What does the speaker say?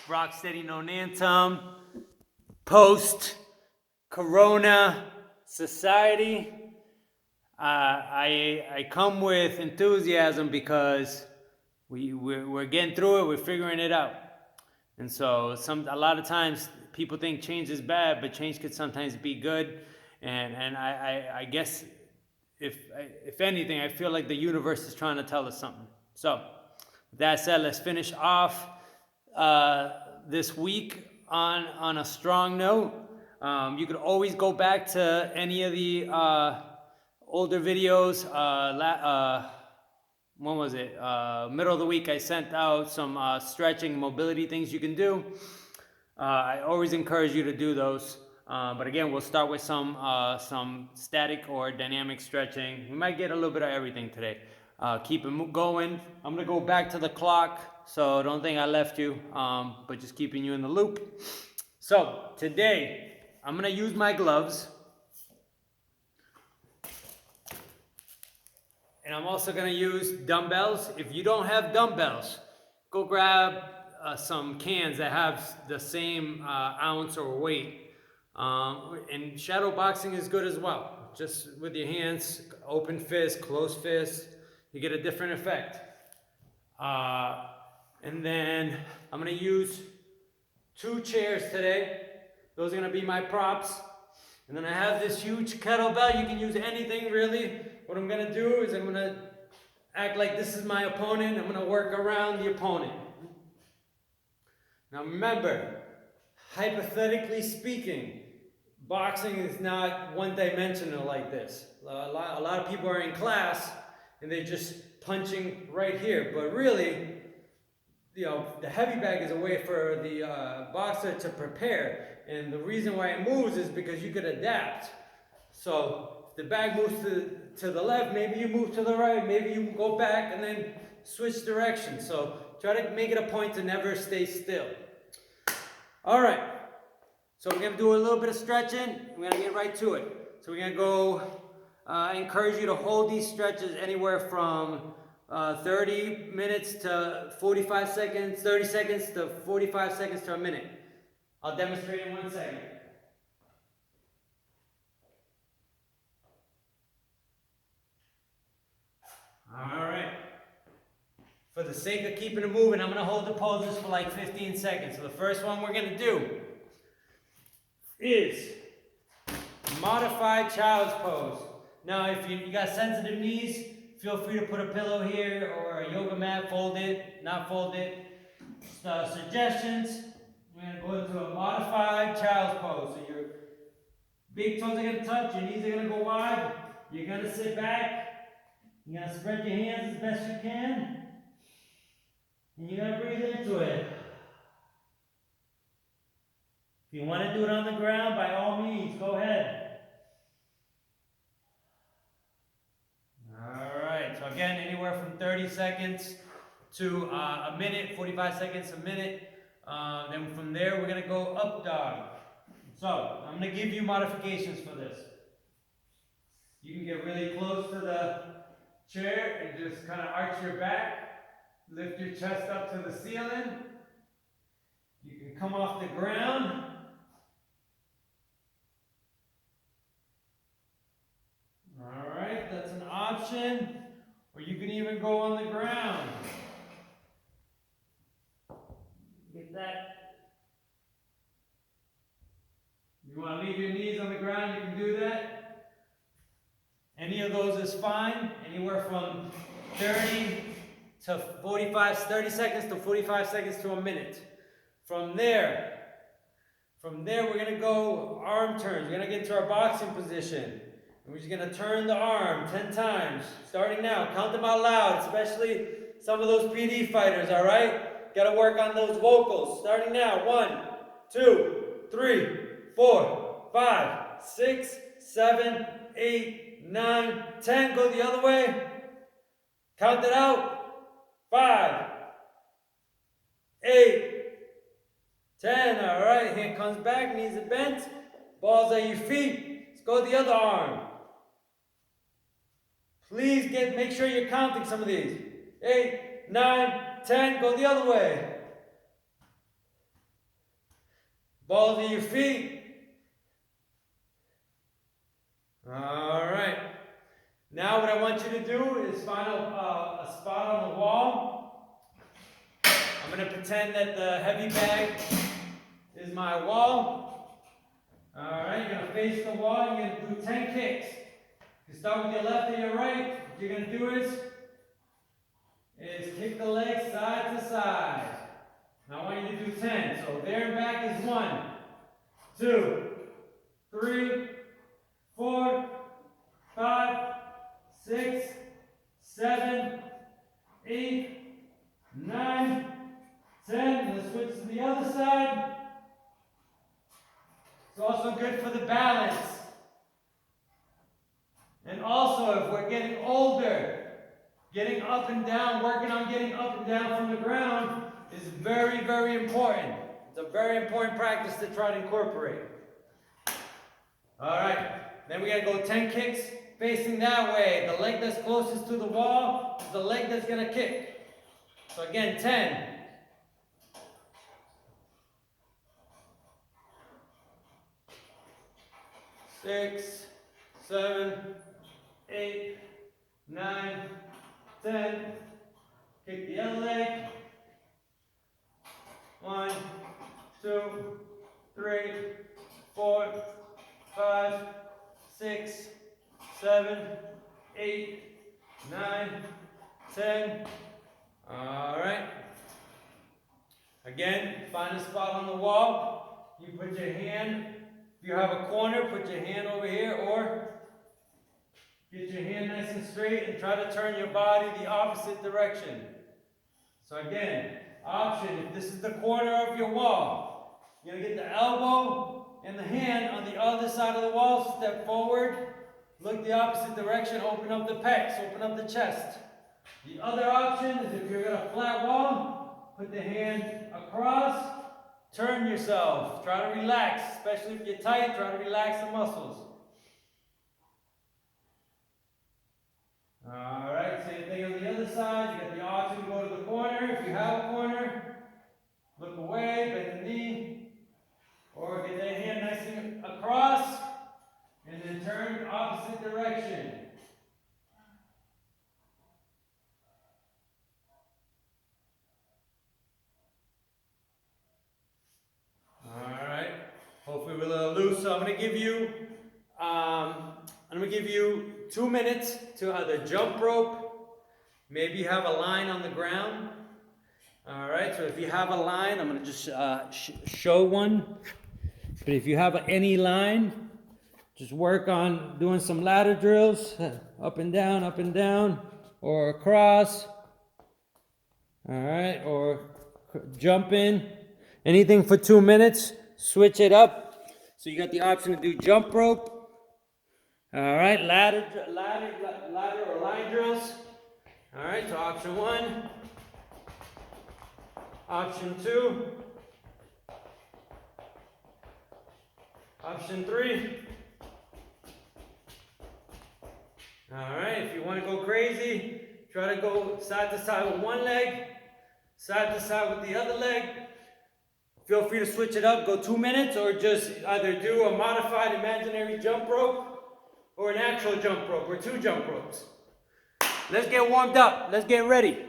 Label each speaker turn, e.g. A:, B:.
A: Rock Steady Nonantum, post-Corona society. I come with enthusiasm because we're getting through it, we're figuring it out. And so a lot of times people think change is bad, but change could sometimes be good. And I guess if anything, I feel like the universe is trying to tell us something. So with that said, let's finish off this week on a strong note. You could always go back to any of the older videos. When was it? Middle of the week, I sent out some stretching mobility things you can do. I always encourage you to do those. But again, we'll start with some static or dynamic stretching. We might get a little bit of everything today. Keep it going. I'm gonna go back to the clock, so don't think I left you, but just keeping you in the loop. So today, I'm gonna use my gloves. And I'm also gonna use dumbbells. If you don't have dumbbells, go grab some cans that have the same ounce or weight. And shadow boxing is good as well. Just with your hands, open fist, closed fist, you get a different effect. And then I'm gonna use 2 chairs today. Those are gonna be my props. And then I have this huge kettlebell. You can use anything really. What I'm gonna do is I'm gonna act like this is my opponent. I'm gonna work around the opponent. Now remember, hypothetically speaking, boxing is not one-dimensional like this. A lot of people are in class and they're just punching right here, but really, the heavy bag is a way for the boxer to prepare, and the reason why it moves is because you could adapt. So if the bag moves to the left, maybe you move to the right, maybe you go back and then switch directions. So try to make it a point to never stay still. All right, so we're gonna do a little bit of stretching. We're gonna get right to it. So we're gonna go, I encourage you to hold these stretches anywhere from 30 minutes to 45 seconds, 30 seconds to 45 seconds to a minute. I'll demonstrate in 1 second. All right. For the sake of keeping it moving, I'm gonna hold the poses for like 15 seconds. So the first one we're gonna do is modified child's pose. Now, if you got sensitive knees, feel free to put a pillow here or a yoga mat, fold it, not fold it. Suggestions, we're going to go into a modified child's pose. So your big toes are going to touch, your knees are going to go wide. You're going to sit back. You're going to spread your hands as best you can. And you're going to breathe into it. If you want to do it on the ground, by all means, go ahead. Alright, so again, anywhere from 30 seconds to a minute, 45 seconds, a minute. Then from there, we're going to go up dog. So, I'm going to give you modifications for this. You can get really close to the chair and just kind of arch your back. Lift your chest up to the ceiling. You can come off the ground. Alright, that's an option. Or you can even go on the ground. Get that. If you want to leave your knees on the ground, you can do that. Any of those is fine. Anywhere from 30 seconds to 45 seconds to a minute. From there, we're going to go arm turns. We're going to get into our boxing position. And we're just going to turn the arm 10 times. Starting now. Count them out loud, especially some of those PD fighters, all right? Got to work on those vocals. Starting now. 1, 2, 3, 4, 5, 6, 7, 8, 9, 10. Go the other way. Count it out. 5, 8, 10. All right. Hand comes back. Knees are bent. Balls at your feet. Let's go the other arm. Please make sure you're counting some of these. 8, 9, 10. Go the other way. balls of your feet. All right. Now what I want you to do is find a spot on the wall. I'm going to pretend that the heavy bag is my wall. All right, you're going to face the wall. You're going to do 10 kicks. You start with your left or your right. What you're going to do is kick the legs side to side. Now I want you to do 10. So there and back is 1, 2, 3, 4, 5, 6, 7, 8, 9, 10. Let's switch to the other side. It's also good for the balance. And also, if we're getting older, getting up and down, working on getting up and down from the ground is very, very important. It's a very important practice to try to incorporate. All right, then we gotta go 10 kicks facing that way. The leg that's closest to the wall is the leg that's gonna kick. So again, 10. 6, 7, 8, 9, 10. Kick the other leg. 1, 2, 3, 4, 5, 6, 7, 8, 9, 10. All right. Again, find a spot on the wall. You put your hand, if you have a corner, put your hand over here, or get your hand nice and straight and try to turn your body the opposite direction. So again, option, if this is the corner of your wall, you're going to get the elbow and the hand on the other side of the wall, step forward, look the opposite direction, open up the pecs, open up the chest. The other option is if you're got a flat wall, put the hand across, turn yourself, try to relax, especially if you're tight, try to relax the muscles. All right, same thing on the other side. You got the option to go to the corner. If you have a corner, look away, bend the knee, or get that hand nice and across, and then turn opposite direction. All right, hopefully we're a little loose. So I'm going to give you 2 minutes to either jump rope, maybe you have a line on the ground. All right, so if you have a line, I'm going to just show one. But if you have any line, just work on doing some ladder drills, up and down, or across. All right, or jump in. Anything for 2 minutes, switch it up. So you got the option to do jump rope. All right, ladder or line drills. All right, so option 1. Option 2. Option 3. All right, if you want to go crazy, try to go side to side with one leg, side to side with the other leg. Feel free to switch it up, go 2 minutes, or just either do a modified imaginary jump rope or an actual jump rope, or 2 jump ropes. Let's get warmed up. Let's get ready.